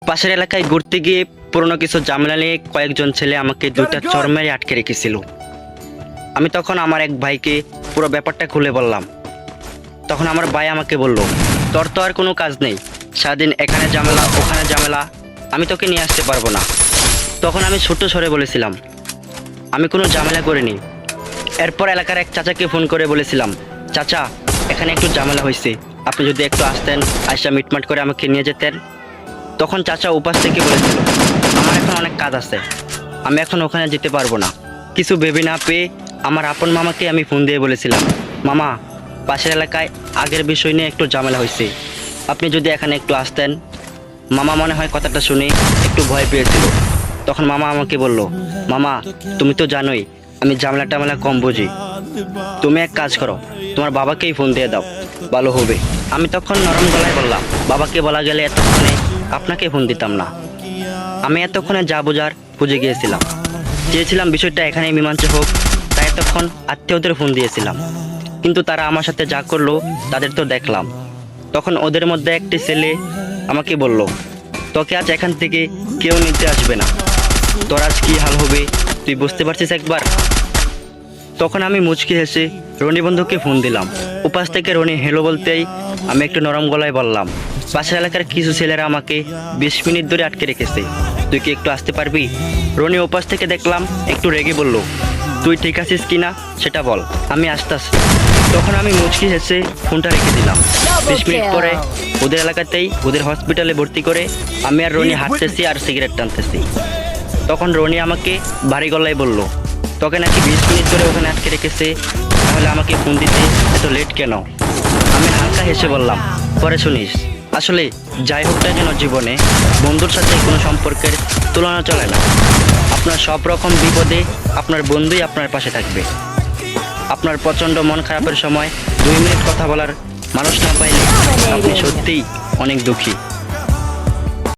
পাশের এলাকায় ঘুরতে গিয়ে পুরনো কিছু ঝামেলা নিয়ে কয়েকজন ছেলে আমাকে দুইটা চর মেরে আটকে রেখেছিল। আমি তখন আমার এক ভাইকে পুরো ব্যাপারটা খুলে বললাম। তখন আমার ভাই আমাকে বলল, তোর তো আর কোনো কাজ নেই, সারাদিন এখানে ঝামেলা ওখানে ঝামেলা, আমি তোকে নিয়ে আসতে পারবো না। তখন আমি ছোট্ট স্বরে বলেছিলাম, আমি কোনো ঝামেলা করিনি। এরপর এলাকার এক চাচাকে ফোন করে বলেছিলাম, চাচা এখানে একটু ঝামেলা হয়েছে, আপনি যদি একটু আসতেন, আয়সা মিটমাট করে আমাকে নিয়ে যেতেন। তখন চাচা উপাস থেকে বলেছিল, আমার এখন অনেক কাজ আছে, আমি এখন ওখানে যেতে পারবো না। কিছু ভেবে না পেয়ে আমার আপন মামাকে আমি ফোন দিয়ে বলেছিলাম, মামা পাশের এলাকায় আগের বিষয় নিয়ে একটু ঝামেলা হয়েছে, আপনি যদি এখানে একটু আসতেন। মামা মনে হয় কথাটা শুনে একটু ভয় পেয়েছিল। তখন মামা আমাকে বলল, মামা তুমি তো জানোই আমি ঝামেলা টামেলা কম বুঝি, তুমি এক কাজ করো, তোমার বাবাকেই ফোন দিয়ে দাও, ভালো হবে। আমি তখন নরম গলায় বললাম, বাবাকে বলা গেলে এতক্ষণে আপনাকে ফোন দিতাম না, আমি এতক্ষণে যা বোঝার বুঝে গিয়েছিলাম, চেয়েছিলাম বিষয়টা এখানেই মীমাংসা হোক, তাই এতক্ষণ আত্মীয়দের ফোন দিয়েছিলাম। কিন্তু তারা আমার সাথে যা করলো তাদের তো দেখলাম। তখন ওদের মধ্যে একটি ছেলে আমাকে বলল, তোকে আজ এখান থেকে কেউ নিতে আসবে না, তোর আজ কী হাল হবে তুই বুঝতে পারছিস একবার। তখন আমি মুচকি হেসে রনি বন্ধুকে ফোন দিলাম। উপাস থেকে রনি হেলো বলতেই আমি একটু নরম গলায় বললাম, পাশের এলাকার কিছু ছেলেরা আমাকে 20 মিনিট ধরে আটকে রেখেছে, তুই কি একটু আসতে পারবি। রনি উপাস থেকে দেখলাম একটু রেগে বলল, তুই ঠিক আছিস কি না সেটা বল, আমি আসতেছি। তখন আমি মুচকি হেসে ফোনটা রেখে দিলাম। 20 মিনিট পরে ওদের এলাকাতেই ওদের হসপিটালে ভর্তি করে আমি আর রনি হাঁটতেছি আর সিগারেট টানতেছি। তখন রনি আমাকে ভারী গলায় বলল, তোকে নাকি 20 মিনিট ধরে ওখানে আটকে রেখেছে, তাহলে আমাকে ফোন দিতে এত লেট কেন। আমি হালকা হেসে বললাম, পরে শুনিস। আসলে যাই হোক না কেন জীবনে বন্ধুর সাথে কোনো সম্পর্কের তুলনা চলে না। আপনার সব রকম বিপদে আপনার বন্ধুই আপনার পাশে থাকবে। আপনার প্রচণ্ড মন খারাপের সময় 2 মিনিট কথা বলার মানুষ না পাইলে আপনি সত্যিই অনেক দুঃখী।